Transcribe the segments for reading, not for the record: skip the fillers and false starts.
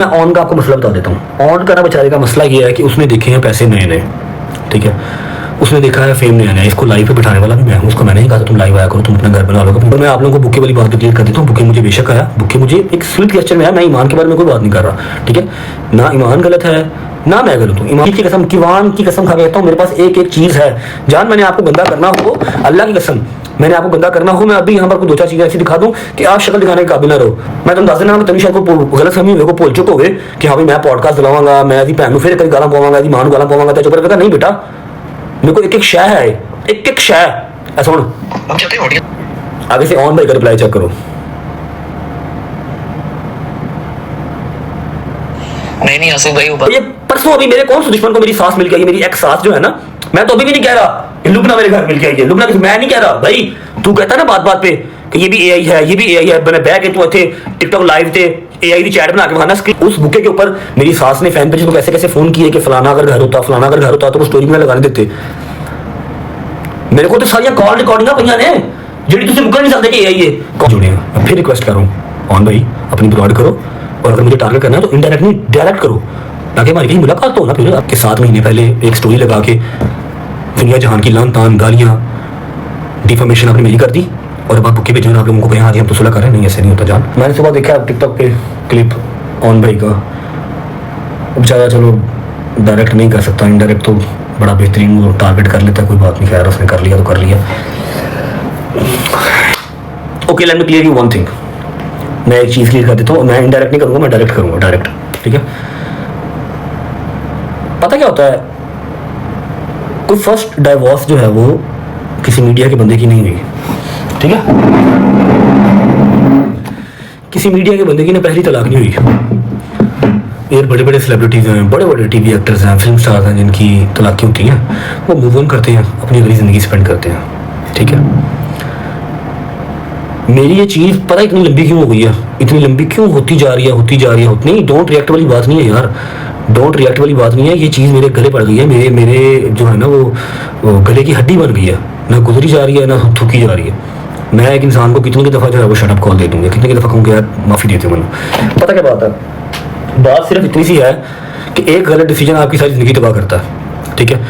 मैं ऑन का आपको मसला बता देता हूँ। ऑन का ना बेचारे का मसला ये है कि उसने देखे हैं पैसे नए नए, ठीक है, उसने देखा है फेम नया नया, इसको लाइव पे बिठाने वाला भी मैं हूँ। उसको मैंने ही कहा था तुम लाइव आया करो, तुम अपना घर बना लो। तो मैं आप लोगों को बुके वाली बात क्लियर कर देता हूँ। बुके मुझे बेशक आया, बुके मुझे एक स्वीट क्वेश्चन में आया। मैं ईमान के बारे में कोई बात नहीं कर रहा, ठीक है, ना ईमान गलत है ना मैं गलत हूँ। ईमान की कसम, कीवान की कसम खा कहता हूँ, मेरे पास एक एक चीज है। जान मैंने आपको गंदा करना हो, अल्लाह की कसम मैंने आपको गंदा करना हो, मैं अभी यहाँ पर कोई दो चार चीजें ऐसी दिखा दूं कि आप शक्ल दिखाने के काबिल ना रहो। मैं तुम दस देना तभी शायद को गलत फहमी को भूल चुके होगे कि हाँ भाई मैं पॉडकास्ट चलावांगा, मैं ऐसी भैन फिर कभी गाला पवांगा, ऐसी मां गाला पवांगा, तो चुप रह। नहीं बेटा, मेरे को एक एक शय है, एक एक शय ऐसा। आगे से ऑन भाई का रिप्लाई चेक करो। नहीं आसिफ भाई ऊपर ये परसों अभी मेरे कौन से दुश्मन को मेरी सास मिल गई, मेरी एक्स सास जो है ना, मैं तो अभी भी नहीं कह रहा लुबना मेरे घर मिल के आई है। लुबना मैं नहीं कह रहा भाई, तू कहता ना बात बात पे कि ये भी एआई है, ये भी एआई है। मैंने बैक तू थे टिकटॉक लाइव थे एआई की चैट बना के वहां स्क्रीन उस बुके के ऊपर मेरी सास ने फैन पेज को कैसे कैसे फोन किए कि फलाना अगर घर होता, फलाना अगर घर होता, तो वो स्टोरी में लगाने देते। मेरे को तो सारी कॉल रिकॉर्डिंग पईयां ने जेडी तुझे मुकर नहीं सकते कि एआई है। कौन जुड़े हैं? मैं फिर रिक्वेस्ट कर रहा हूं ऑन भाई अपनी ब्रॉड करो, और अगर मुझे टारगेट करना है तो इनडायरेक्ट नहीं डायरेक्ट करो, ताकि हमारी कहीं मुलाकात हो ना। फिर आपके 7 महीने पहले एक स्टोरी लगा के दुनिया जहान की लान तान गालियां डिफॉर्मेशन आपने मेरी कर दी, और अब आप बुके पे जो आप लोगों को कहें हाँ जी हम तो सुलह कर रहे हैं, नहीं ऐसे नहीं होता। जान मैंने सुबह देखा टिकटॉक पे क्लिप ऑन भाई का, अब ज़्यादा चलो डायरेक्ट नहीं कर सकता, इनडायरेक्ट तो बड़ा बेहतरीन वो टारगेट कर लेता है, कोई बात नहीं, खैर उसने कर लिया तो कर लिया। Okay let me clear you one thing, मैं एक चीज़ क्लियर कर देता हूँ, मैं इनडायरेक्ट नहीं करूँगा, मैं डायरेक्ट करूँगा, डायरेक्ट, ठीक है। पता क्या होता है, कोई फर्स्ट डाइवोर्स जो है वो किसी मीडिया के बंदे की नहीं हुई, ठीक है, किसी मीडिया के बंदे की ना पहली तलाक नहीं हुई। ये बड़े बड़े सेलिब्रिटीज़ हैं, बड़े बड़े टीवी एक्टर्स हैं, फिल्म स्टार्स हैं, जिनकी तलाक़ें होती हैं, वो मूव ऑन करते हैं, अपनी अगली ज़िंदगी स्पेंड करते हैं, ठीक है। मेरी ये चीज़ पता इतनी लंबी क्यों हो गई है, इतनी लंबी क्यों होती जा रही है, होती जा रही है। नहीं, डोंट रिएक्ट वाली बात नहीं है यार, डोंट रिएक्ट वाली बात नहीं है। ये चीज़ मेरे गले पड़ गई है, मेरे जो है ना वो गले की हड्डी बन गई है, ना गुजरी जा रही है ना थूकी जा रही है। मैं एक इंसान को कितनी की दफ़ा जो है वो शट अप कॉल दे दूँगा, कितनी की दफ़ा कहूँगा यार माफ़ी देते हो मैंने। पता क्या बात है, बात सिर्फ इतनी सी है कि एक गलत डिसीजन आपकी सारी ज़िंदगी तबाह करता है, ठीक है।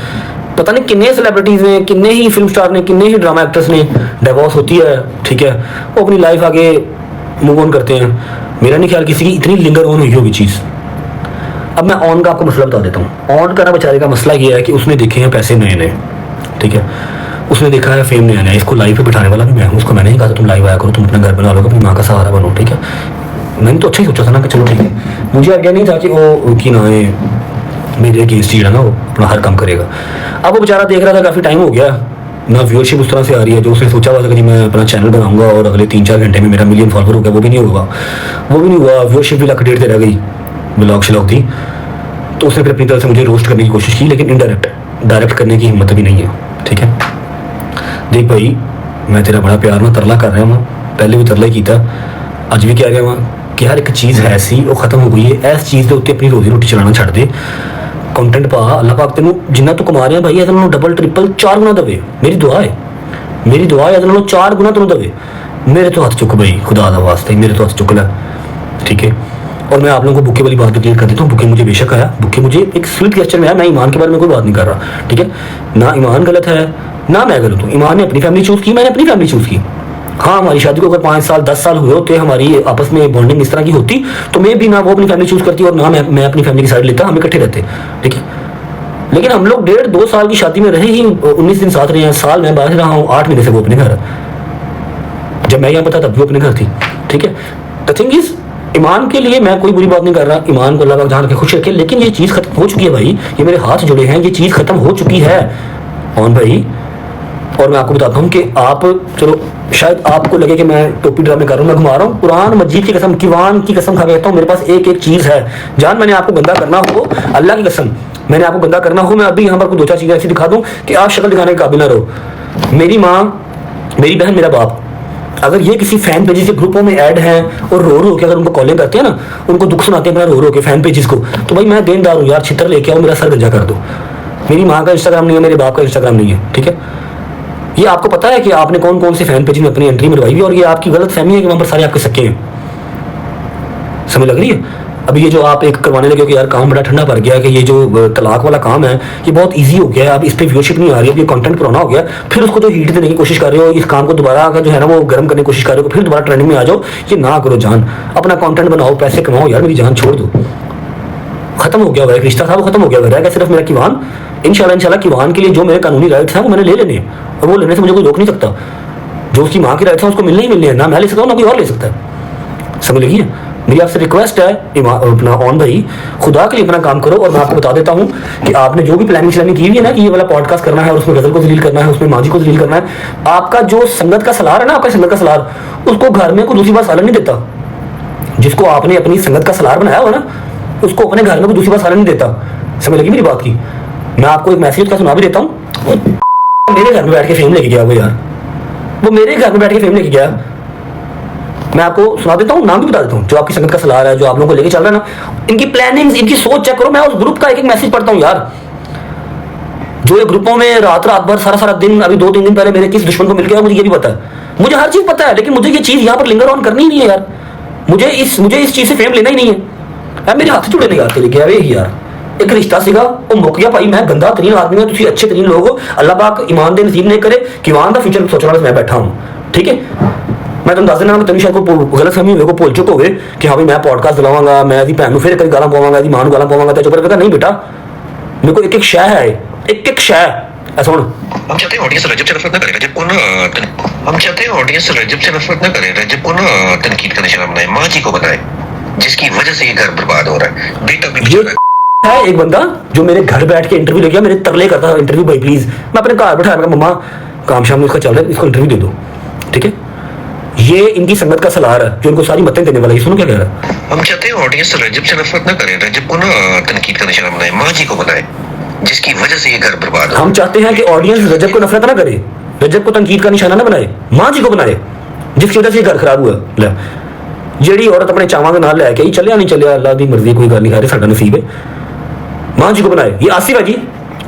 पता नहीं कितने सेलिब्रिटीज़ ने, कितने ही फिल्म स्टार ने, कितने ही ड्रामा एक्टर्स ने डिवोर्स होती है, ठीक है, वो अपनी लाइफ आगे मूव ऑन करते हैं। मेरा नहीं ख्याल किसी की इतनी लिंगर ऑन हुई होगी चीज़। अब मैं ऑन का आपको मसला बता देता हूँ। ऑन का ना बेचारे का मसला ये है कि उसने देखे हैं पैसे नए नए, ठीक है, उसने देखा है फेम नया नया, इसको लाइव पे बिठाने वाला भी मैं हूँ। उसको मैंने ही कहा था तुम लाइव आया करो, तुम अपना घर बना लो, अपनी माँ का सहारा बनो, ठीक है। मैंने तो अच्छा ही सोचा था ना कि चलो ठीक है, मुझे आइडिया नहीं था कि वो की ना है मेरे अगेंस्ट ही है ना, वो अपना हर काम करेगा। अब वो बेचारा देख रहा था काफ़ी टाइम हो गया ना, व्यूअरशिप उस तरह से आ रही है जो उसने सोचा हुआ था कि मैं अपना चैनल बनाऊंगा और अगले 3-4 घंटे में मेरा मिलियन फॉलोवर हो गया, वो भी नहीं होगा, वो भी नहीं हुआ। व्यूअरशिप भी 1.5 लाख रह गई, ब्लॉग शलॉग थी। तो उसने फिर अपनी तरफ से मुझे रोस्ट करने की कोशिश की, लेकिन इनडायरेक्ट, डायरेक्ट करने की हिम्मत भी नहीं है, ठीक है। देख भाई, मैं तेरा बड़ा प्यार में तरला कर रहा हूँ, पहले भी तरला ही किया, अज भी कह रहा वहाँ कि यार एक चीज़ है ऐसी वो खत्म हो गई है, इस चीज़ के उत्ते अपनी रोजी रोटी चलाना छड़ दे, कंटेंट पा, अल्लाह पाक तेनू जिन्ना तू कमा रहा है भाई ਇਹਦੇ ਨਾਲੋਂ डबल ट्रिपल 4 गुना दवे। मेरी दुआ है, मेरी दुआ है ਇਹਦੇ ਨਾਲੋਂ 4 गुना तेनू दवे। मेरे तो हाथ चुक भाई, खुदा दा वास्ते मेरे तो हाथ चुक ला, ठीक है। और मैं आप लोगों को बुके वाली बात क्लियर कर देता हूँ। बुके मुझे बेशक आया, बुके मुझे एक स्वीट क्वेश्चन में आया। मैं ईमान के बारे में कोई बात नहीं कर रहा, ठीक है, ना ईमान गलत है ना मैं गलत हूँ। ईमान ने अपनी फैमिली चूज़ की, मैंने अपनी फैमिली चूज़ की। हाँ, हमारी शादी को अगर 5 साल 10 साल हुए होते, हमारी आपस में बॉन्डिंग इस तरह की होती, तो मैं भी ना वो अपनी फैमिली चूज़ करती और ना मैं अपनी फैमिली की साइड लेता, हम इकट्ठे रहते, ठीक है। लेकिन हम लोग 1.5-2 साल की शादी में रहे ही 19 दिन साथ रहे हैं, साल मैं बाहर रहा हूँ, 8 महीने से वो अपने घर, जब मैं यहाँ पता तब वो अपने घर थी, ठीक है। द थिंग इज, ईमान के लिए मैं कोई बुरी बात नहीं कर रहा, ईमान को अल्लाह पाक जहाँ रखे खुश रखे, लेकिन ये चीज़ खत्म हो चुकी है भाई, ये मेरे हाथ जुड़े हैं, ये चीज़ खत्म हो चुकी है ऑन भाई। और मैं आपको बताता हूँ कि आप, चलो शायद आपको लगे कि मैं टोपी ड्रामे कर रहा हूँ, मैं घुमा रहा हूँ, कुरान मजीद की कसम, कीवान की कसम खा कहता हूँ, मेरे पास एक एक चीज़ है। जान मैंने आपको गंदा करना हो, अल्लाह की कसम मैंने आपको गंदा करना हो, मैं अभी यहाँ पर कोई दो चार चीज़ें ऐसी दिखा दूँ कि आप शक्ल दिखाने के काबिल ना रहो। मेरी माँ, मेरी बहन, मेरा बाप, अगर ये किसी फैन पेजेस के ग्रुपों में ऐड हैं और रो के अगर उनको कॉलिंग करते हैं ना, उनको दुख सुनाते हैं अपना रो के फैन पेजेस को, तो भाई मैं देनदार हूँ यार, छितर लेके आओ, मेरा सर गंजा कर दो। मेरी माँ का इंस्टाग्राम नहीं है, मेरे बाप का इंस्टाग्राम नहीं है, ठीक है। ये आपको पता है कि आपने कौन कौन से फैन पेज में अपनी एंट्री मरवाई हुई, और ये आपकी गलत फहमी है कि वहाँ पर सारे आपके सक्के हैं, समझ लग रही है। अभी ये जो आप एक करवाने लगे हो कि यार काम बड़ा ठंडा पड़ गया है, कि ये जो तलाक वाला काम है ये बहुत ईजी हो गया है, अब इस पर व्यूअरशिप नहीं आ रही है, अब ये कंटेंट पुराना हो गया, फिर उसको जो हीट देने की कोशिश कर रहे हो, इस काम को दोबारा अगर जो है ना वो गर्म करने की कोशिश कर रहे हो, फिर दोबारा ट्रेंडिंग में आ जाओ, ये ना करो जान। अपना कंटेंट बनाओ, पैसे कमाओ यार, मेरी जान छोड़ दो। खत्म हो गया हुआ है, रिश्ता था वो खत्म हो गया हुआ है, रह गया सिर्फ मेरा किवान। इंशाल्लाह किवान के लिए जो मेरे कानूनी राइट्स हैं वो मैंने ले लेने हैं, और वो लेने से मुझे कोई रोक नहीं सकता। जो उसकी माँ की राइट्स हैं उसको मिलने ही मिलने हैं, ना मैं ले सकता हूँ ना कोई और ले सकता है। समझ लगी है? मेरी आपसे रिक्वेस्ट है अपना ऑन भाई, खुदा के लिए अपना काम करो। और मैं आपको बता देता हूँ कि आपने जो भी प्लानिंग श्लानिंग की हुई है ना कि ये वाला पॉडकास्ट करना है और उसमें गजल को जलील करना है, उसमें माजी को जलील करना है, आपका जो संगत का सलार है ना, आपका संगत का सलार, उसको घर में कोई दूसरी बार सालन नहीं देता। जिसको आपने अपनी संगत का सलार बनाया हो ना, उसको अपने घर में कोई दूसरी बार सालन नहीं देता। समझ लगी मेरी बात की? मैं आपको एक मैसेज का सुना भी देता हूँ। मेरे घर में बैठ के फेम लेके गया वो यार, वो मेरे घर में बैठ के फेम लेके गया। मैं आपको सुना देता हूँ, नाम भी बता देता हूँ, जो आपकी संगत का सलाह है, जो आप लोगों को लेके चल रहा है ना, इनकी प्लानिंग, इनकी सोच चेक करो। मैं उस ग्रुप का एक एक मैसेज पढ़ता हूँ यार, जो ये ग्रुपों में रात रात भर सारा सारा दिन, अभी 2-3 दिन पहले मेरे किस दुश्मन को मिल गया मुझे ये भी पता है, मुझे हर चीज पता है, लेकिन मुझे ये चीज यहाँ पर लिंगर ऑन करनी ही नहीं है यार। मुझे इस चीज से फेम लेना ही नहीं है। मेरे हाथ जुड़े नहीं आते लेके आवे यार, एक रिश्ता सीगा वो मुक गया भाई। मैं गंदा तरीन आदमी हूं, तुसी अच्छे तरीन लोग हो, अल्लाह पाक ईमान दे नसीब नहीं करे कि ईमान दा फ्यूचर सोचने वाला मैं बैठा हूं। ठीक है, मैं तुम दस देना, तनिषा को गलत फहमी हुए को भूल चुके होगे कि हाँ भाई मैं पॉडकास्ट चलावांगा, मैं दी भैन फिर कभी गाला पवांगा, दी मां गाला पवांगा, तो चुप रह। नहीं बेटा, मेरे को एक एक शय है, एक एक शय ऐसा। हम चाहते हैं ऑडियंस रजब से नफरत न करे, रजब को ना हम चाहते हैं ऑडियंस रजब से नफरत न करे, रजब को ना तनकीद का निशाना बनाए, माँ जी को बताए जिसकी वजह से ये घर बर्बाद हो रहा है। बेटा भी है एक बंदा जो मेरे घर बैठ के इंटरव्यू ले गया, मेरे तरले करता है, इंटरव्यू भाई प्लीज। मैं अपने घर बैठा, मम्मा काम शाम में इसका चल रहा है, इसको इंटरव्यू दे दो। ठीक है, ये इनकी संगत का सलार है जो इनको सारी मतें देने वाला है। सुनो क्या कह रहा है। हम चाहते हैं ऑडियंस रजब से नफरत न करे, रजब को ना तनकीद का निशाना बनाए, माँ जी को बताए जिसकी वजह से ये घर बर्बाद हो। हम चाहते हैं कि ऑडियंस रजब को नफरत ना करे, रजब को तनकीद का निशाना ना बनाए, माँ जी को बनाए जिसकी वजह से ये घर खराब हुआ। जेड़ी औरत अपने चावां के नाल लैके आई, चलिया नहीं चलिया अल्लाह दी मर्जी, कोई गल नहीं, खैर साडा नसीब है। मां जी को बनाए। ये आसिफ है जी,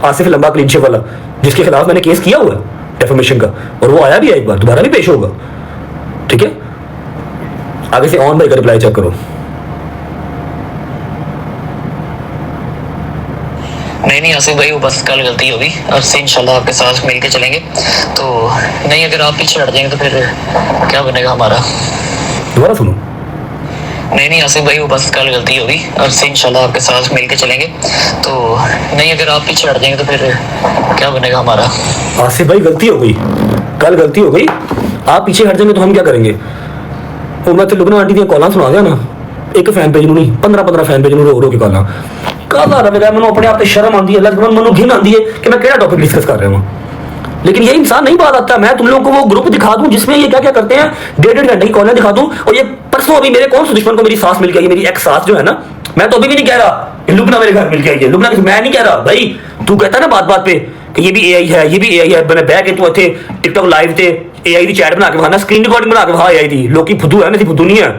आसिफ लंबा क्लीन शेव वाला, जिसके खिलाफ मैंने केस किया हुआ है डेफेमेशन का, और वो आया भी है, एक बार दोबारा भी पेश होगा। ठीक है, आगे से ऑन भाई का रिप्लाई चेक करो। नहीं आसिफ भाई, वो बस कल गलती होगी, अब से इंशाल्लाह आपके साथ मिलके चलेंगे। तो नहीं, अगर आप पीछे हट जाएंगे तो फिर क्या बनेगा हमारा? दोबारा सुनो। नहीं आसिफ भाई, वो बस कल गलती होगी, अब से इंशाल्लाह आपके साथ मिलके चलेंगे। तो नहीं, अगर आप पीछे हट जाएंगे तो फिर क्या बनेगा हमारा? आसिफ भाई गलती हो गई, कल गलती हो गई, आप पीछे हट जाएंगे तो हम क्या करेंगे? वो मैं तो लुबना आंटी दी कॉलां सुना दिया ना, एक फैन पेज नहीं 15 फैन पेज रो रो के कॉलां काला रवेगा। मैंने अपने आप पे शर्म आती है, मैंने घिन आती है कि मैं केड़ा टॉपिक डिस्कस कर रहा हूँ। लेकिन ये इंसान नहीं बात आता। मैं तुम लोगों को वो ग्रुप दिखा दूं जिसमें ये क्या क्या करते हैं, 1.5 घंटे की कॉलें दिखा दूं। और ये परसों अभी मेरे कौन से दुश्मन को मेरी सास मिल गई, मेरी एक्स सास जो है ना, मैं तो अभी भी नहीं कह रहा लुबना मेरे घर मिल के आई है, लुबना मैं नहीं कह रहा भाई। तू कहता है ना बात बात पे कि ये भी एआई है, ये भी एआई है, मैंने बैठ के तू इथे टिकटॉक लाइव थे एआई की चैट बना के वहां स्क्रीन रिकॉर्डिंग बना के वहां एआई दी लोकी फुद्दू है ना, फुद्दू नहीं है।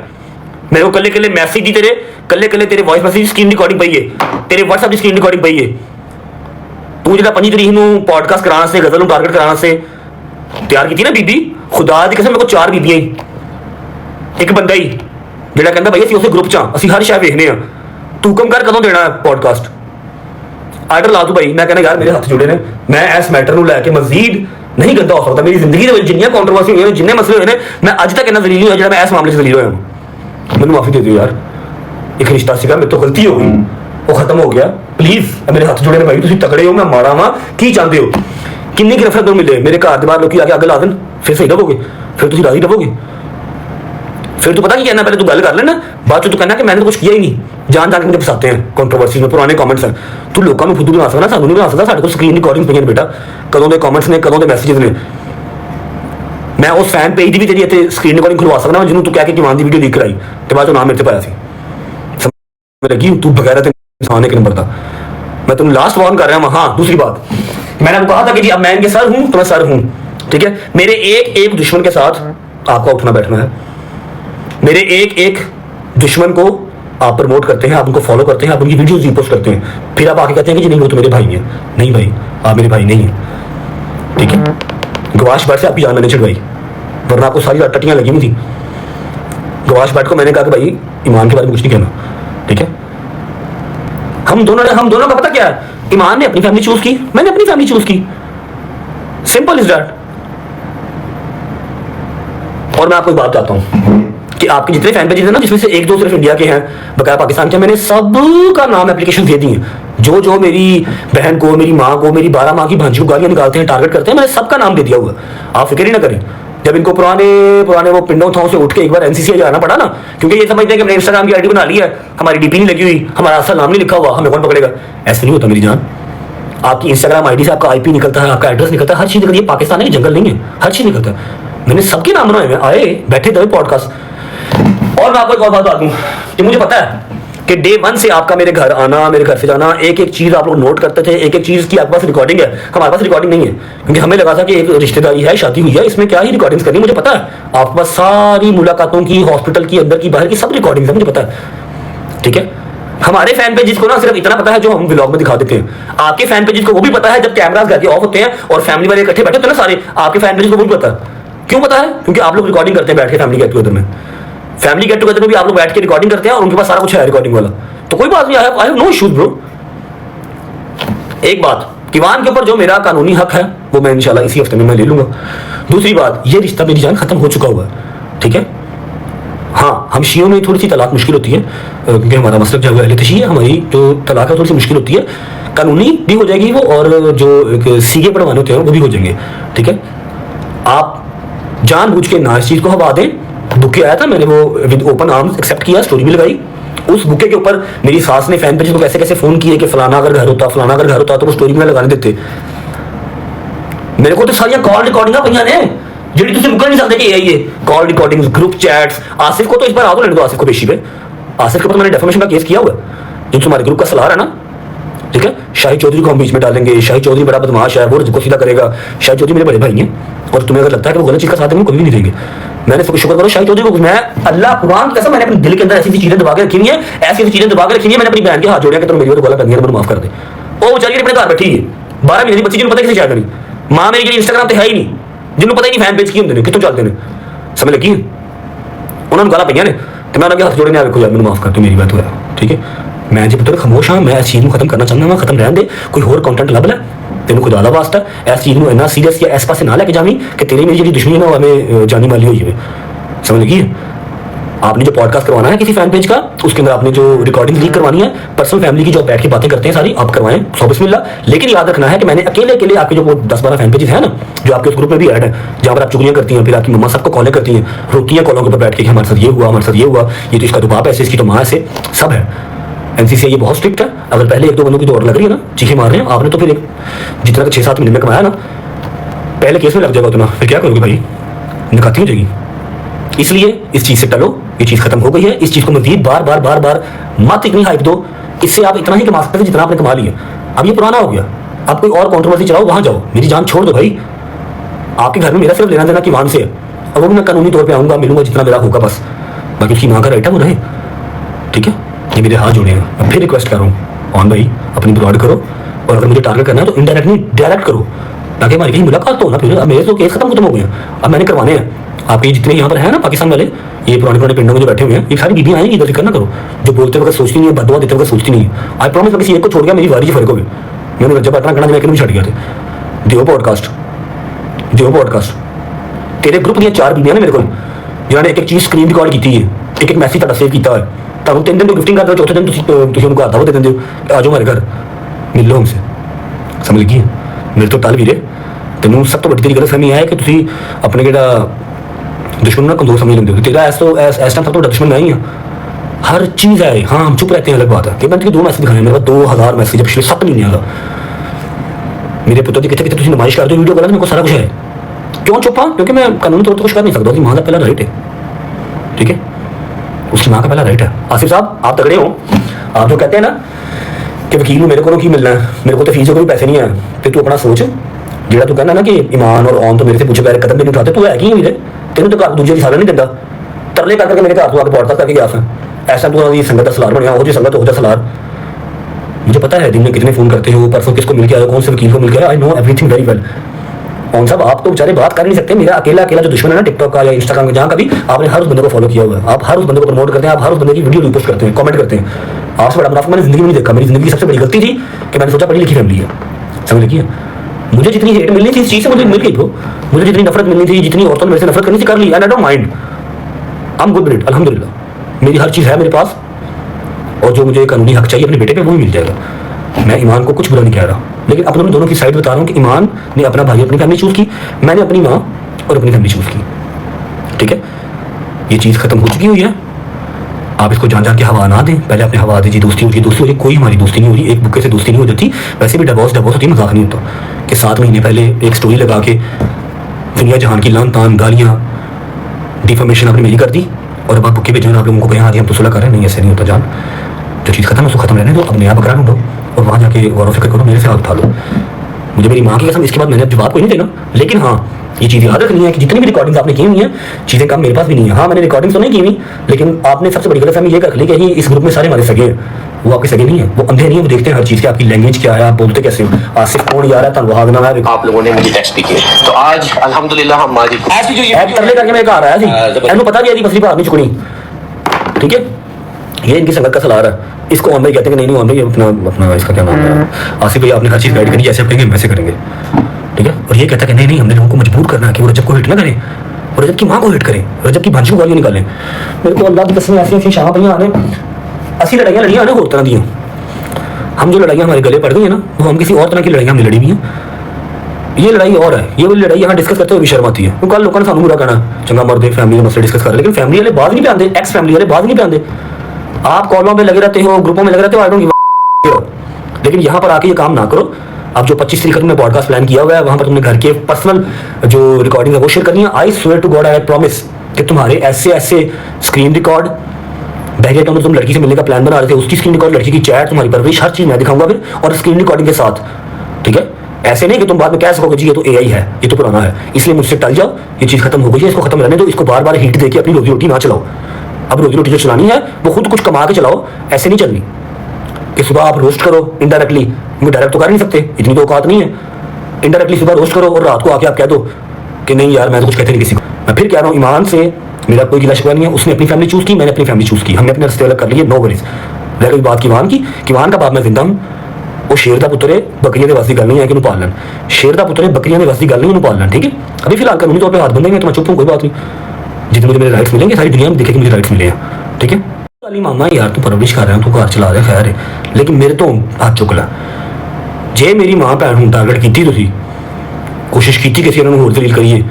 मेरे को कल्ले कल्ले मैसेज दी, तेरे कल्ले कल्ले तेरे वॉइस मैसेज स्क्रीन रिकॉर्डिंग पई है, तेरे व्हाट्सएप की स्क्रीन रिकॉर्डिंग पई है। तू जो 25 तरीक ਨੂੰ पॉडकास्ट कराने से गजल ਨੂੰ टारगेट कराने से तैयार की थी ना बीबी, खुदा दी कसम मेरे को 4 बीबियां ही, एक बंदा ही ਜਿਹੜਾ ਕਹਿੰਦਾ ਭਾਈ ਅਸੀਂ ਉਸੇ ਗਰੁੱਪ ਚ ਆ, ਅਸੀਂ ਹਰ ਸ਼ੈ ਵੇਖਨੇ ਆ, ਤੂੰ ਹੁਕਮ ਕਰ ਕਦੋਂ ਦੇਣਾ ਪੋਡਕਾਸਟ, ਆਰਡਰ ਲਾ ਤੂੰ ਭਾਈ। ਮੈਂ ਕਹਿੰਦਾ ਯਾਰ ਮੇਰੇ ਹੱਥ ਜੁੜੇ ਨੇ, ਮੈਂ ਇਸ ਮੈਟਰ ਨੂੰ ਲੈ ਕੇ ਮਜ਼ੀਦ ਨਹੀਂ ਗੰਦਾ ਹੋ ਸਕਦਾ। ਮੇਰੀ ਜ਼ਿੰਦਗੀ ਦੇ ਵਿੱਚ ਜਿੰਨੀਆਂ ਕੰਟਰੋਵਰਸੀ ਹੋਈਆਂ ਨੇ, ਜਿੰਨੇ ਮਸਲੇ ਹੋਏ ਨੇ, ਮੈਂ ਅੱਜ ਤੱਕ ਇੰਨਾ ਜ਼ਲੀਲ ਨਹੀਂ ਹੋਇਆ ਜਿਹੜਾ ਮੈਂ ਇਸ ਮਾਮਲੇ 'ਚ ਜ਼ਲੀਲ ਹੋਇਆ ਹਾਂ। ਮੈਨੂੰ ਮਾਫੀ ਦੇ ਦਿਓ ਯਾਰ, ਇੱਕ ਰਿਸ਼ਤਾ ਸੀਗਾ, ਮੇਰੇ ਤੋਂ ਗਲਤੀ ਹੋ ਗਈ, ਉਹ ਖਤਮ ਹੋ ਗਿਆ। प्लीज मेरे हाथ जुड़े ने भाई, तुम तगड़े हो, मैं माड़ा वा की चाहते हो, किन्नी की नफरत मिले मेरे घर के बाहर लोग आके अग ला देन, फिर सही रहोगे, फिर तुम राजी रहोगे। फिर तू पता की कहना, पहले तू गल कर लेना, बाद तू कहना कि मैंने तो कुछ किया ही नहीं, जान जान के मुझे फसाते हैं कंट्रोवर्सी में, पुराने कमेंट्स हैं। तू लोगों को फुद्दू बना सकता, सानू नहीं बना सकता। साढ़े को स्क्रीन रिकॉर्डिंग पई बेटा, कदों के कमेंट्स ने, कदों के मैसेजेस ने। मैं उस फैन पेज की भी तेरी इतने स्क्रीन रिकॉर्डिंग खुलवा सकता जिन्होंने तू कह के किमान की वीडियो लीक कराई तो बाद नाम मेरे से पाया सी लगी। तू बगैर इंसान एक नंबर था। मैं तुम लास्ट वार्न कर रहा हूं। हाँ, दूसरी बात, मैंने आपको कहा था कि जी अब मैं इनके सर हूं तो मैं सर हूं, ठीक है। मेरे एक एक दुश्मन के साथ आपका उठना बैठना है। मेरे एक एक दुश्मन को आप प्रमोट करते हैं, आप उनको फॉलो करते हैं, आप उनकी वीडियोस रीपोस्ट करते हैं, फिर आप आके कहते हैं कि जी नहीं वो तो मेरे भाई हैं। नहीं भाई, आप मेरे भाई नहीं हैं, ठीक है। गवाश बाट से आपकी जान मैंने छिड़वाई, वरना आपको सारी टट्टियां लगी हुई थी। गवाश बाट को मैंने कहा कि भाई ईमान के बारे में कुछ नहीं कहना, ठीक है, हम दोनों का पता क्या है, ईमान ने अपनी फैमिली चूज की, मैंने अपनी फैमिली चूज की, सिंपल इज दैट। और मैं आपको एक बात बताता हूं कि आपके जितने फैन पेजेस हैं ना, जिसमें से एक दो सिर्फ इंडिया के हैं, बकाया पाकिस्तान के, मैंने सब का नाम एप्लीकेशन दे दी है। जो जो मेरी बहन को, मेरी माँ को, मेरी 12 माँ की भांजी को गालियां निकालते हैं, टारगेट करते हैं, मैंने सबका नाम दे दिया हुआ। आप फिक्र ही ना करें। जब इनको पुराने वो पिंडों थाओं से उठ के एक बार एनसीसी जाना पड़ा ना, क्योंकि ये समझते हैं कि हमने इंस्टाग्राम की आईडी बना ली है, हमारी डीपी नहीं लगी हुई, हमारा असल नाम नहीं लिखा हुआ, हमें कौन पकड़ेगा। ऐसा नहीं होता मेरी जान। आपकी इंस्टाग्राम आईडी से आपका आईपी निकलता है, आपका एड्रेस निकलता है, हर चीज निकलती है। पाकिस्तान है, जंगल नहीं है, हर चीज निकलता है। मैंने सबके नाम बनाए हुए, आए बैठे दबे पॉडकास्ट। और मैं आपको एक और बात बता दूं कि मुझे पता है कि डे 1 से आपका मेरे घर आना, मेरे घर से जाना, एक एक चीज आप लोग नोट करते थे, एक एक चीज की आपके पास रिकॉर्डिंग है। हमारे पास रिकॉर्डिंग नहीं है, क्योंकि हमें लगा था कि एक रिश्तेदारी है, शादी हुई है, इसमें क्या ही रिकॉर्डिंग्स करनी। मुझे पता है आपके पास सारी मुलाकातों की, हॉस्पिटल की, अंदर की, बाहर की सब रिकॉर्डिंग्स है, मुझे पता है। ठीक है, हमारे फैन पेजेस को ना सिर्फ इतना पता है जो हम व्लॉग में दिखा देते हैं। आपके फैन पेजेस को वो भी पता है जब कैमरास घर के ऑफ होते हैं और फैमिली वाले इकट्ठे बैठे होते हैं ना सारे, आपके फैन पेजेस को वो भी पता है। क्यों पता है? क्योंकि आप लोग रिकॉर्डिंग करते हैं बैठ के फैमिली गेट टुगेदर में। फैमिली गेट टुगेदर में भी आप लोग बैठ के रिकॉर्डिंग करते हैं और उनके पास सारा कुछ है रिकॉर्डिंग वाला, तो कोई बात नहीं। I have no issues bro. एक बात, किवान के ऊपर जो मेरा कानूनी हक है वो मैं इंशाल्लाह इसी हफ्ते में मैं ले लूंगा। दूसरी बात, ये रिश्ता मेरी जान खत्म हो चुका हुआ है। ठीक है, हाँ, हम शियों में थोड़ी सी तलाक मुश्किल होती है, क्योंकि हमारा मसलक जो है अहले तशी है, हमारी जो तलाक है थोड़ी सी मुश्किल होती है। कानूनी भी हो जाएगी वो, और जो सीगे पढ़वाने होते हैं वो भी हो जाएंगे। ठीक है, आप जानबूझ के ना इस चीज को हवा दें। बुके आया था, मैंने वो विद ओपन आर्म्स एक्सेप्ट किया, स्टोरी भी लगाई। उस बुके के ऊपर मेरी सास ने फैन पेज को कैसे कैसे फोन किए कि फलाना अगर घर होता, फलाना अगर घर होता, तो वो स्टोरी में लगाने देते। मेरे को तो सारी कॉल रिकॉर्डिंग भैया ने जी तुम मुकर नहीं सकते कि ये call recordings, group chats. Asif को तो इस बार आ तो लेने दो, आसिफ को पेशी पे। आसिफ के ऊपर मैंने डेफामेशन का केस किया हुआ है, जो तुम्हारे ग्रुप का सलार है ना। ठीक है, शाहिद चौधरी को हम बीच में डालेंगे। शाहिद चौधरी बड़ा बदमाश है, वो को सीधा करेगा। शाहिद चौधरी मेरे बड़े भाई हैं, और तुम्हें अगर लगता है कि वो गलत चीज का साथ देंगे, कभी भी नहीं देंगे। मैंने शुक्र करो शाहिद चौधरी को, मैं अल्लाह कुरान की कसम, मैंने अपने दिल के अंदर ऐसी चीजें दबा के रखी हुई है, ऐसी चीजें दबा के रखी हुई है। मैंने अपनी बहन के हाथ जोड़े कि तुम मेरी तो गला करनी है, मुझे माफ कर दे। वो बेचारी अपने घर बैठी है, 12 महीने की बच्ची, जिन्होंने पता किसी शायद नहीं। माँ मेरी इंस्टाग्राम तो है ही नहीं, जिन्होंने पता ही नहीं फैन पेज की होंगे कितों चलते हैं, समझ लगी। उन्होंने गाला पईया ने, तो मैं उन्होंने हाथ जोड़े ने, यार मैंने माफ कर दो, मेरी बात हुआ। ठीक है, मैं जी पुत्र खामोश हाँ, मैं इस चीज़ को खत्म करना चाहता हूँ, खत्म रहने दे, कोई होर कंटेंट लभ लै, तेन खुदा दा वास्ता इस चीज़ को इन्ना सीरियस या इस पासे ना लैके जावी कि तेरी मेरी जी दुश्मनी ना हमें जानी माली हो जाए, समझ लगी। आपने जो पॉडकास्ट करवाना है किसी फैन पेज का, उसके अंदर आपने जो रिकॉर्डिंग लीक करवानी है, पर्सनल फैमिली की जो बैठ के बातें करते हैं सारी, आप करवाएं, सौ बिस्मिल्लाह। लेकिन याद रखना है कि मैंने अकेले अकेले आपके जो 10-12 फैन पेजेस है ना, जो आपके उस ग्रुप में भी ऐड है, जहाँ पर आप चुगलियां करती हैं, फिर आपकी मम्मा सबको कॉलें करती हैं, रोती हैं कॉलों के ऊपर बैठ के, हमारे साथ ये हुआ, हमारे साथ ये हुआ, ये तो इसका तो बाप ऐसे, इसकी तो माँ ऐसे, सब है। एनसीसी ये बहुत स्ट्रिक्ट है। अगर पहले 1-2 बंदों की दौड़ लग रही है ना, चीखें मार रहे हैं आपने, तो फिर जितना 6-7 महीने में कमाया ना, पहले केस में लग जाएगा उतना, फिर क्या करोगे भाई, निकाती हो जाएगी। इसलिए इस चीज से टलो, ये चीज खत्म हो गई है। इस चीज को मजीद बार बार मत इतनी हाइप दो, इससे आप इतना ही कमा सकते थे जितना आपने कमा लिया। अब ये पुराना हो गया, आप कोई और कंट्रोवर्सी चलाओ, वहां जाओ, मेरी जान छोड़ दो भाई। आपके घर में मेरा सिर्फ लेना देना कि वहां से है, अब वो भी मैं कानूनी तौर पे आऊंगा, मिलूंगा जितना मेरा होगा बस, बाकी उसकी माँ का राइट है वो रहे। ठीक है, ये मेरे हाथ जोड़े हैं। मैं फिर रिक्वेस्ट कर रहा हूँ ऑन भाई, अपनी ब्रॉड करो, और अगर मुझे टारगेट करना है तो इनडायरेक्ट नहीं डायरेक्ट करो, ताकि हमारी कहीं मुलाकात हो ना। फिर अब मेरे तो केस खत्म हो गए हैं, अब मैंने करवाने हैं। आपके जितने यहाँ पर है ना पाकिस्तान वाले, ये पुराने पिंडों में जो बैठे हुए हैं, ये सारी बीबियाँ आएंगी, इधर फिक्र ना करो। जो बोलते वक्त सोचती नहीं है, बदवा देते वक्त सोचती नहीं है। आई प्रॉमिस, मैं किसी एक को छोड़ गया, मेरी वारी फर्क हो गई। मैंने जब पटना करना मैं छड़ गया थे। दियो पॉडकास्ट तेरे ग्रुप दी 4 बीबियां ने मेरे को, जिन्होंने एक चीज स्क्रीन रिकॉर्ड की है, एक मैसेज ਤੁਹਾਡਾ सेव किया है। तुम 3 दिन गिफ्टिंग कर दो, चौथे दिन तुम उनको आता दे देंगे, आ जाओ हमारे घर, मिल लो हमसे, समझ लगी। मेरे तो टल वीरे, तेन सब तो बड़ी तेरी गलतफहमी है कि तुम अपने केड़ा दुश्मन ना कमजोर समझ लेंगे हो। तेरा इस टाइम सब तो दुश्मन मैं ही हाँ, हर चीज़ है। हाँ, हम चुप रहते हैं, अलग बात है कि मैंने 2 मैसेज दिखाए, मेरे पास 2000 मैसेज पिछले 7 महीने का। मेरे पुत्र की कितने कितने नुमाइश कर दो वीडियो कॉल, मेरे को सारा कुछ है। क्यों चुप हाँ? क्योंकि मैं कानूनी तौर पर कुछ कर नहीं सकता, उसकी माँ का पहला राइट है। ठीक है, उसकी माँ का पहला राइट है। आसिफ साहब, आप तगड़े हो। आप जो कहते हैं ना कि वकील को मेरे को की मिलना है, मेरे को तो फीस कोई पैसे नहीं है, तो तू अपना सोच, जो तू कहना ना कि ईमान और ऑन तो मेरे से पूछे पैर कदम भी नहीं उठाते, तू है कि मेरे तेन तो घर दूसरे की साला नहीं देता, तरले करके मेरे घर तू आके पॉडकास्ट करके गया था। ऐसा तू संगत का सलार बनया, हो जी संगत हो जा सलार। मुझे पता है दिन में कितने फोन करते हो, परसों किसको मिल के आया, कौन से वकील को मिल के आया, I know everything very well. कौन साहब, आप तो बेचारे बात कर नहीं सकते। मेरा अकेला जो दुश्मन है ना टिकटॉक का या इंस्टाग्राम का, जहाँ का भी, आपने हर उस बंदे को फॉलो किया हुआ है, आप हर उस बंदे को प्रमोट करते हैं, आप हर उस बंदे की वीडियो रिपोस्ट करते हैं, कमेंट करते हैं। आपसे बड़ा मुनाफिक मैंने जिंदगी में नहीं देखा। मेरी जिंदगी की सबसे बड़ी गलती थी कि मैंने सोचा पढ़ी लिखी फैमिली है, समझ लिखी है। मुझे जितनी हेट मिलनी थी इस चीज से मुझे मिल गई ब्रो। मुझे जितनी नफरत मिलनी थी, जितनी औरतों ने मेरे से नफरत करनी थी, कर ली। And I don't mind, I am good with it, अल्हम्दुलिल्लाह। मेरी हर चीज़ है मेरे पास, और जो मुझे कानूनी हक चाहिए अपने बेटे पे वो भी मिल जाएगा। मैं ईमान को कुछ बुरा नहीं कह रहा, लेकिन अपनों दोनों की साइड बता रहा हूँ कि ईमान ने अपना भाई, अपनी फैमिली चूज की, मैंने अपनी माँ और अपनी फैमिली चूज की। ठीक है, ये चीज़ खत्म हो चुकी हुई है। आप इसको जान के हवा ना दें। पहले आपने हवा दीजिए, दोस्ती होगी, दोस्ती हो रही, कोई हमारी दोस्ती नहीं हो रही। एक बुक्के से दोस्ती नहीं हो जाती। वैसे भी डिवोर्स होती, मजाक नहीं होता कि 7 महीने पहले एक स्टोरी लगा के दुनिया जहान की लान तान गालियाँ डिफॉर्मेशन आपने मेरी कर दी, और अब आप बुक्के पे जो आप लोगों को कहें हाँ जी हम तो सुलह कर रहे हैं। नहीं, ऐसे नहीं होता जान। जो चीज़ खत्म है उसको खत्म रहने दो, अब नया बकरा ढूंढो और वहाँ जाके गौर फिक्र करो, मेरे से हाथ उठा लो। मुझे मेरी माँ की कसम, इसके बाद मैंने अब जवाब कोई नहीं देना, लेकिन हाँ ये चीज़ याद रखनी है कि जितनी भी रिकॉर्डिंग्स आपने की हुई हैं, चीज़ें कम मेरे पास भी नहीं है। हाँ मैंने रिकॉर्डिंग्स तो नहीं की हुई, लेकिन आपने सबसे बड़ी गलतफहमी ये कर ली कि इस ग्रुप में सारे हमारे सगे हैं। वो आपके सगे नहीं है, वो अंधे नहीं है, वो देखते हैं हर चीज़ की, आपकी लैंग्वेज क्या है, आप बोलते कैसे हो। आसिफ कौन यार है, तनवाग नाम है, आप लोगों ने मुझे टेक्स्ट भी किए, तो आज अल्हम्दुलिल्लाह हम आज जो ये ऐड करने करके मैं कहा रहा है जी, इनको पता भी है जी, पसली बात नहीं चुकनी। ठीक है, ये इनकी संगत का सलार है। इसको ऑन भाई कहते हैं कि नहीं ऑन भाई अपना अपना इसका क्या नाम है, आसिफ भाई आपने हर चीज़ गाइड करी, जैसे आप कहेंगे वैसे करेंगे। ठीक है, और ये कहता है कि नहीं हमने लोगों को मजबूर करना है कि वो रजब को हिट ना करें, और रजब की माँ को हिट करें, रजब की भांजी को गालियाँ निकालें। मेरे को अल्लाह की कसम ऐसी ऐसी शाह पड़ियाँ आने, ऐसी लड़ाइयाँ आने और तरह दी हैं। हम जो लड़ाइयाँ हमारे गले पड़ गई है ना, वो हम किसी और तरह की लड़ाइयाँ हमने लड़ी हुई हैं। ये लड़ाई और है, ये वाली लड़ाई यहाँ डिस्कस करते हुए भी शर्म आती है। तो कल लोगों ने सानू बुरा कहना, चंगा मर्द फैमिली के मसले डिस्कस कर रहे, लेकिन फैमिली वाले बात नहीं पे आते, एक्स फैमिली वाले बात नहीं पे आते। आप कॉलों पे लगे रहते हो, ग्रुपों में लगे रहते हो, आई डोंट गिव अ, लेकिन यहाँ पर आके ये काम ना करो। अब जो 25 तरीक तुमने पॉडकास्ट प्लान किया हुआ है, वहां पर तुमने घर के पर्सनल जो रिकॉर्डिंग है वो शेयर करनी है। I swear to God, I promise कि तुम्हारे ऐसे स्क्रीन रिकॉर्ड, बैगेट में तुम लड़की से मिलने का प्लान बना रहे थे, उसकी स्क्रीन रिकॉर्ड, लड़की की चैट, तुम्हारी परवरिश, हर चीज मैं दिखाऊंगा फिर, और स्क्रीन रिकॉर्डिंग के साथ। ठीक है, ऐसे नहीं कि तुम बाद में कह सकोगे जी ये तो एआई है, ये तो पुराना है, इसलिए मुझसे टल जाओ। ये चीज खत्म हो गई है, इसको खत्म रहने दो। इसको बार बार हीट देके अपनी रोजी रोटी ना चलाओ। अब रोजी रोटी जो चलानी है वो खुद कुछ कमा के चलाओ, ऐसे नहीं चलनी कि सुबह आप रोस्ट करो इनडायरेक्टली। वो डायरेक्ट तो कर नहीं सकते, इतनी तो औकात नहीं है। इनडायरेक्टली सुबह रोस्ट करो और रात को आके आप कह दो कि नहीं यार मैं तो कुछ कहते नहीं किसी को। मैं फिर कह रहा हूँ, ईमान से मेरा कोई गिला शिकवा नहीं है। उसने अपनी फैमिली चूज की, मैंने अपनी फैमिली चूज की, हमने अपने रास्ते अलग कर लिए, नो वरीज। रह गई बात कीवान की, कीवान का बाप मैं जिंदा हूँ। वो शेर का पुत्र है, बकरियां के वास्ते गल नहीं है कि पालन। शेर का पुत्र है, बकरियां के वास्ते गल नहीं है पालन। ठीक है, अभी फिलहाल कानूनी तौर पर हाथ बंधेंगे तो मैं चुप हूँ, कोई बात नहीं। जितने मुझे मेरे राइट्स मिलेंगे सारी दुनिया में दिखेगी मुझे राइट्स मिले हैं। ठीक है, अली मामा यार तू परवरिश कर रहा है, तू घर चला रहा खैर है, लेकिन मेरे तो हाथ चुक ला। जे मेरी मां भैन हूँ टारगेट की तुसी, कोशिश की किसी उन्होंने होर दलील करिए,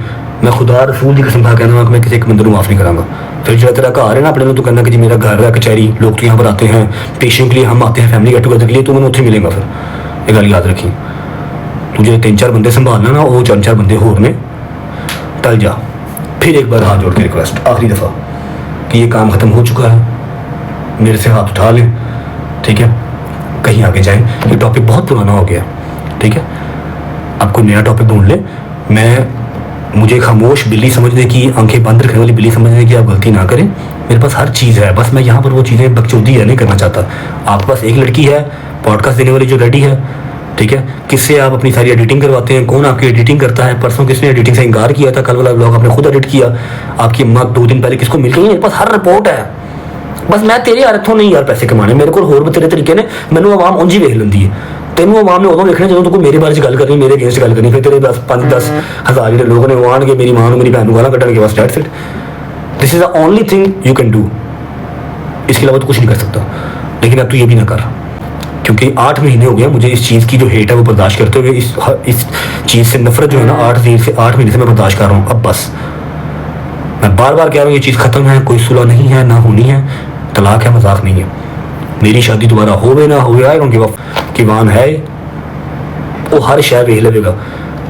मैं खुदा रसूल की कसम खा कहना कि मैं किसी एक बंदे को माफ नहीं करांगा। फिर जो तेरा घर है ना अपने, तू कहना कि जी मेरा घर है कचहरी, लोग तो यहाँ पर आते हैं पेशेंट के लिए, हम आते हैं फैमिली गेट टुगेदर के लिए, तो मैंने उत्थे मिलेगा। फिर ये गल याद रखी, तुझे 3-4 बंदे संभालना ना, वो 4-4 बंदे होर ने, टल जा। फिर एक बार हाथ जोड़ के रिक्वेस्ट आखिरी दफ़ा कि ये काम ख़त्म हो चुका है, मेरे से हाथ उठा लें। ठीक है, कहीं आगे जाएं, ये टॉपिक बहुत पुराना हो गया। ठीक है, आप कोई नया टॉपिक ढूंढ लें। मुझे खामोश बिल्ली समझने की, आंखें बंद रखने वाली बिल्ली समझने की आप गलती ना करें। मेरे पास हर चीज़ है, बस मैं यहाँ पर वो चीज़ें बकचोदी है नहीं करना चाहता। आपके पास एक लड़की है पॉडकास्ट देने वाली जो रेडी है। ठीक है, किससे आप अपनी सारी एडिटिंग करवाते हैं, कौन आपकी एडिटिंग करता है? परसों किसने एडिटिंग से इनकार किया था, कल वाला ब्लॉग आपने खुद एडिट किया। आपकी अम्मा 2 दिन पहले किसको मिल गई? मेरे पास हर रिपोर्ट है। बस मैं तेरे अर्थों नहीं यार पैसे कमाने, मेरे को होर बतेरे तरीके ने मैनू आवाम उंज ही वेख लेंदी है। तेनू आवाम ने उदों देखना जो कोई मेरे बारे गल करनी, मेरे अगेंस्ट गल करनी, फिर तेरे 5-10 हज़ार जो लोग ने वो आने मेरी मां मेरी भैन गाला कटन के बस that's it. This is the only thing you can do, इसके अलावा तो कुछ नहीं कर सकता। लेकिन अब तो ये भी ना कर, क्योंकि 8 महीने हो गया मुझे इस चीज़ की जो हेट है वो बर्दाश्त करते हुए। इस चीज़ से नफरत जो है ना 8 महीने से मैं बर्दाश्त कर रहा हूँ। अब बस मैं बार बार कह रहा हूँ ये चीज़ ख़त्म है, कोई सुलह नहीं है, ना होनी है, तलाक है, मजाक नहीं है। मेरी शादी दोबारा होवे ना होवे, आई डोंट गिव अ कीवान है, वो हर शय वेख लेगा।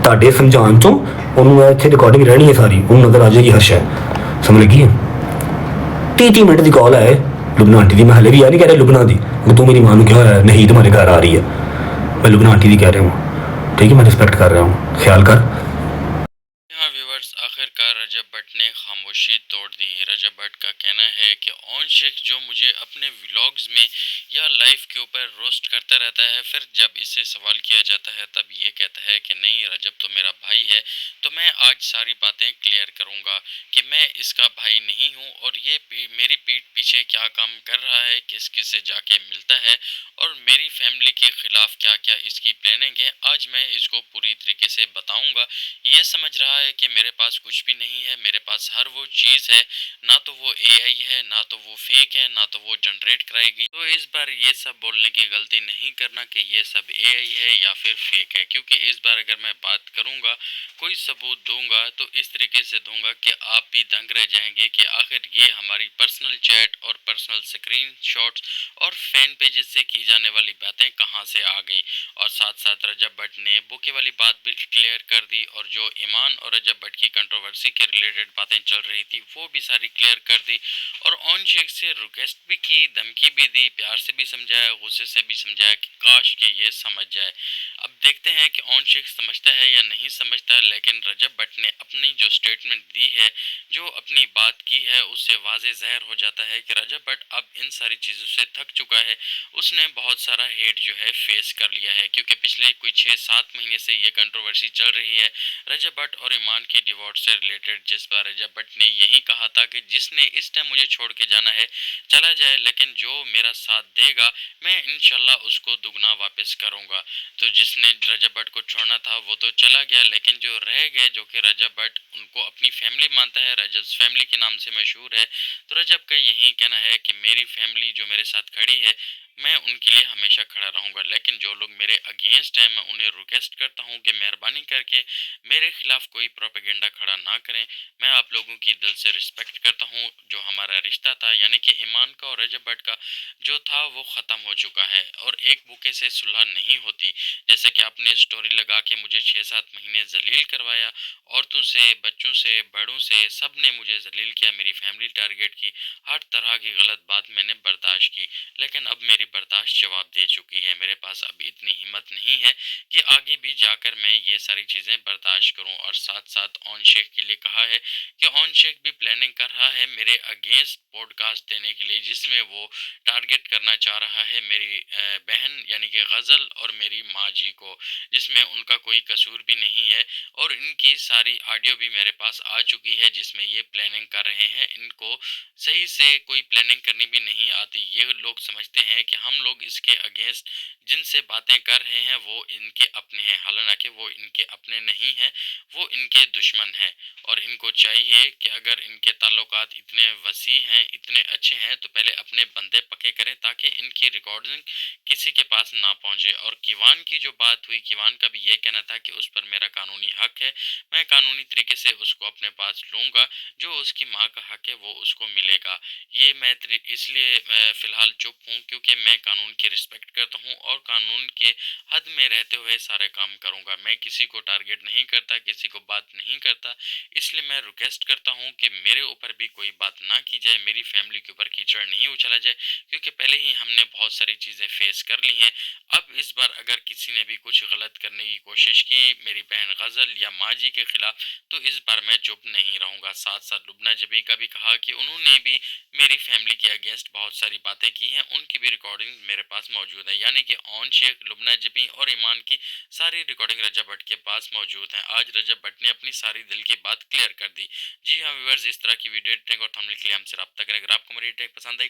ताडे समझान चों उन्होंने इतने रिकॉर्डिंग रहनी है सारी, उन्होंने नजर आ जाएगी हर शय, समझ लगी है। 30 मिनट की कॉल है लुबना आंटी की, मैं हले भी यार नहीं कह रहा लुबना दी, तू मेरी मां क्या है नहीं तुम्हारे घर आ रही है, मैं लुबना आंटी की कह रहा हूँ। ठीक है, मैं रिस्पेक्ट कर रहा हूँ, ख्याल कर। आखिरकार रजब भट्ट ने खामोशी तोड़ दी। रजब भट्ट का कहना है कि ऑन शेख जो मुझे अपने व्लॉग्स में या लाइफ के ऊपर रोस्ट करता रहता है। फिर जब इससे सवाल किया जाता है तब ये कहता है कि नहीं, रजब तो मेरा भाई है। तो मैं आज सारी बातें क्लियर करूंगा कि मैं इसका भाई नहीं हूं और ये मेरी पीठ पीछे क्या काम कर रहा है, किस किस से जाके मिलता है और मेरी फैमिली के खिलाफ क्या क्या इसकी प्लानिंग है। आज मैं इसको पूरी तरीके से बताऊंगा। ये समझ रहा है कि मेरे पास कुछ भी नहीं है, मेरे पास हर वो चीज़ है, ना तो वो एआई है, ना तो वो फेक है, ना तो वो जनरेट कराएगी। तो इस बार ये सब बोलने की गलती नहीं करना कि ये सब एआई है या फिर फेक है, क्योंकि इस बार अगर मैं बात करूंगा, कोई सबूत दूंगा तो इस तरीके से दूंगा कि आप भी दंग रह जाएंगे कि आखिर ये हमारी पर्सनल चैट और पर्सनल स्क्रीन शॉट्स और फैन पेजेस से की जाने वाली बातें कहाँ से आ गई। और साथ साथ रजब भट्ट ने बुके वाली बात भी क्लियर कर दी और जो ईमान और रजब भट्ट की कंट्रोवर्सी के रिलेटेड बातें चल रही थी वो भी सारी क्लियर कर दी। और ऑन शेख से रिक्वेस्ट भी की, धमकी भी दी, प्यार से भी समझाया, गुस्से से भी समझाया कि काश कि ये समझ जाए। अब देखते हैं कि ऑन शेख समझता है या नहीं समझता, लेकिन रजब भट्ट ने अपनी जो स्टेटमेंट दी है, जो अपनी बात की है, उससे वाज़े ज़ाहिर हो जाता है कि रजब भट्ट अब इन सारी चीज़ों से थक चुका है। उसने बहुत सारा हेट जो है फेस कर लिया है, क्योंकि पिछले कोई 6-7 महीने से ये कंट्रोवर्सी चल रही है रजब भट्ट और ईमान के डिवोर्स से रिलेटेड, जिस पर रजब भट्ट ने यही कहा था कि जिसने इस टाइम मुझे छोड़ के जाना है चला जाए, लेकिन जो मेरा साथ देगा मैं इंशाल्लाह उसको दुगना वापस करूंगा। तो जिसने रजब भट्ट को छोड़ना था वो तो चला गया, लेकिन जो रह गए, जो कि रजब भट्ट उनको अपनी फैमिली मानता है, रजब फैमिली के नाम से मशहूर है, तो रजब का यही कहना है कि मेरी फैमिली जो मेरे साथ खड़ी है मैं उनके लिए हमेशा खड़ा रहूंगा। लेकिन जो लोग मेरे अगेंस्ट हैं मैं उन्हें रिक्वेस्ट करता हूं कि मेहरबानी करके मेरे खिलाफ कोई प्रोपेगेंडा खड़ा ना करें। मैं आप लोगों की दिल से रिस्पेक्ट करता हूं। जो हमारा रिश्ता था, यानी कि ईमान का और रजब भट्ट का जो था, वो ख़त्म हो चुका है और एक बुके से सुलह नहीं होती। जैसे कि आपने स्टोरी लगा के मुझे 6-7 महीने जलील करवाया, औरतों से, बच्चों से, बड़ों से, सब ने मुझे जलील किया, मेरी फैमिली टारगेट की, हर तरह की गलत बात मैंने बर्दाश्त की, लेकिन अब मेरी बर्दाश्त जवाब दे चुकी है। मेरे पास अब इतनी हिम्मत नहीं है कि आगे भी जाकर मैं ये सारी चीज़ें बर्दाश्त करूं। और साथ साथ ऑन शेख के लिए कहा है कि ऑन शेख भी प्लानिंग कर रहा है मेरे अगेंस्ट पॉडकास्ट देने के लिए, जिसमें वो टारगेट करना चाह रहा है मेरी बहन यानी कि गज़ल और मेरी माँ जी को, जिसमें उनका कोई कसूर भी नहीं है। और इनकी सारी ऑडियो भी मेरे पास आ चुकी है जिसमें ये प्लानिंग कर रहे हैं। इनको सही से कोई प्लानिंग करनी भी नहीं आती। ये लोग समझते हैं कि हम लोग इसके अगेंस्ट जिनसे बातें कर रहे हैं वो इनके अपने हैं, हालांकि वो इनके अपने नहीं हैं, वो इनके दुश्मन हैं। और इनको चाहिए कि अगर इनके ताल्लुकात इतने वसी हैं, इतने अच्छे हैं, तो पहले अपने बंदे पक्के करें ताकि इनकी रिकॉर्डिंग किसी के पास ना पहुंचे। और किवान की जो बात हुई, किवान का भी ये कहना था कि उस पर मेरा कानूनी हक है, मैं कानूनी तरीके से उसको अपने पास लूँगा, जो उसकी माँ का हक है वो उसको मिलेगा। ये मैं इसलिए फ़िलहाल चुप हूँ क्योंकि मैं कानून की रिस्पेक्ट करता हूँ और कानून के हद में रहते हुए सारे काम करूँगा। मैं किसी को टारगेट नहीं करता, किसी को बात नहीं करता, इसलिए मैं रिक्वेस्ट करता हूँ कि मेरे ऊपर भी कोई बात ना की जाए, मेरी फैमिली के ऊपर कीचड़ नहीं उछला जाए, क्योंकि पहले ही हमने बहुत सारी चीज़ें फेस कर ली हैं। अब इस बार अगर किसी ने भी कुछ गलत करने की कोशिश की मेरी बहन गज़ल या माँ जी के खिलाफ, तो इस बार मैं चुप नहीं रहूँगा। साथ साथ लुबना जबी का भी कहा कि उन्होंने भी मेरी फैमिली के अगेंस्ट बहुत सारी बातें की हैं, उनकी भी रिकॉर्डिंग मेरे पास मौजूद है, यानी कि ऑन शेख, लुबना जबी और ईमान की सारी रिकॉर्डिंग रजब भट्ट के पास मौजूद है। आज रजब भट्ट ने अपनी सारी दिल की बात क्लियर कर दी। जी हाँ व्यूअर्स, इस तरह की वीडियो एडिटिंग और थंबनेल के लिए हमसे रब्ता करें। अगर आपको मेरी एडिटिंग पसंद आई